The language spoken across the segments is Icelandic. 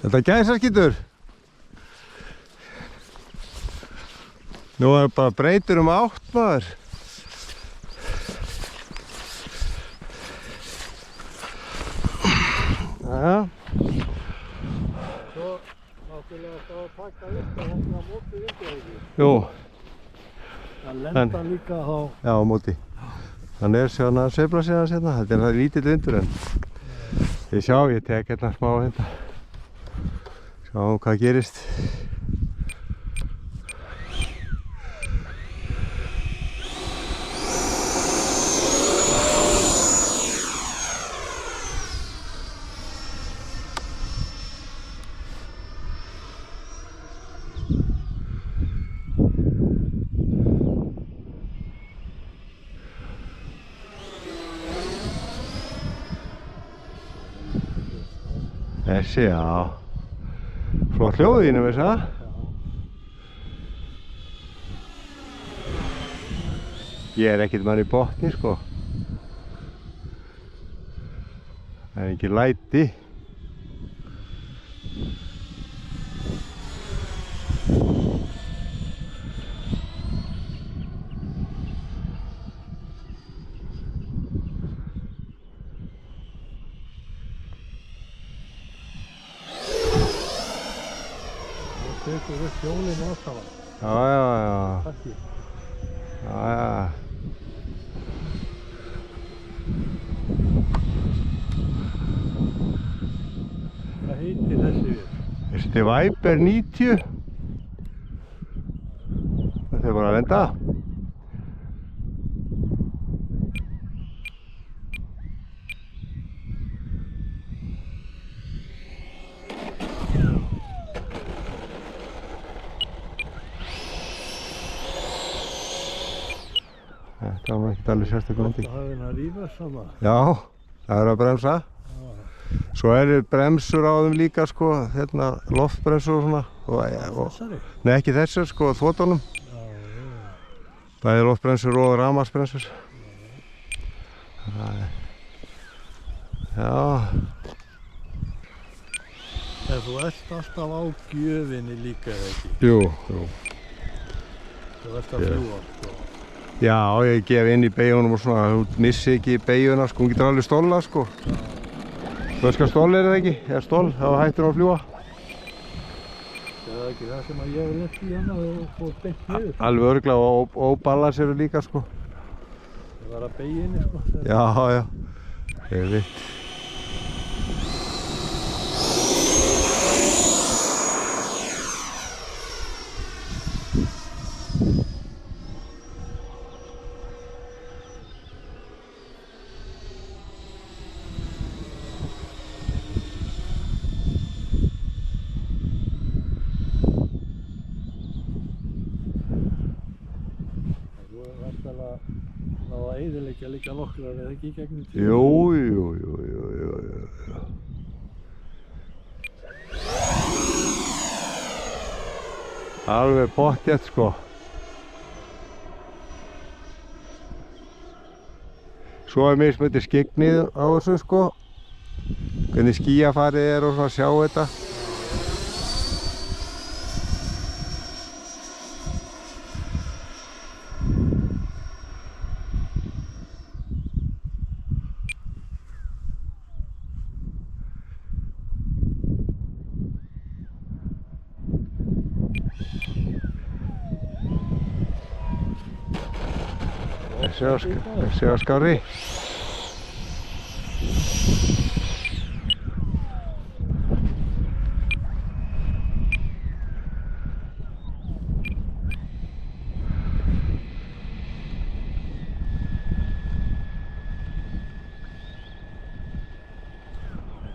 Þetta gæsaskítur. Nú bara breytur átt maður. Jæja. Svo náttúrulega það að taka upp að þetta á móti vindið ekki. Jú. Það lenda líka á... Já, á móti. Hann svona að sveifla sig aðeins hérna. Þetta það lítill vindur en ég sjá, ég tek hérna smá hérna. Sjáum hvað gerist. Þessi, já. Flott hljóð í henni, veist það? Ég ekkert mann í botni, sko. Það ekki læti. Tekur upp hjólinn ástafan. Já. Takk. Já. Hvað heitir þessi við? Þetta er Viper 90. Þetta er bara að lenda. Þetta var ekki alveg sérstaklega lending. Það hefði að rífa sama. Já, það er að bremsa. Svo bremsur á þeim líka, sko, hérna loftbremsur og svona. Þessari? Nei, ekki þessar, sko, þotunum. Bæði loftbremsur og rafmagnsbremsur. Já. En þú ert alltaf á gjöfinni líka, eða ekki? Jú. Þú ert að fljúga, sko. Já, ég gef inn í beigunum og svona, þú missi ekki beiguna, sko, hún getur alveg stóla, sko. Þú veist hvað stól er það ekki? Eða stól, þá hættir hún að fljúga. Það er ekki það sem að ég hef lent í hana og fór beint niður. Alveg örugglega og óbalanseru líka, sko. Það var að beigja inni, sko. Já. Ég veit. Ná að eyðileggja líka nokkrar eða ekki í gegnum tíma. Jú. Alveg pottþétt, sko. Svo mismunandi skyggnið á þessu, sko. Hvernig skýjafarið er og svona sjá þetta. Þessi var skárri. En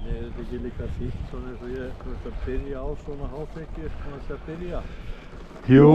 er þetta ekki líka fínt svona eins og ég að byrja á svona háþekju, svona þess að byrja? Jú,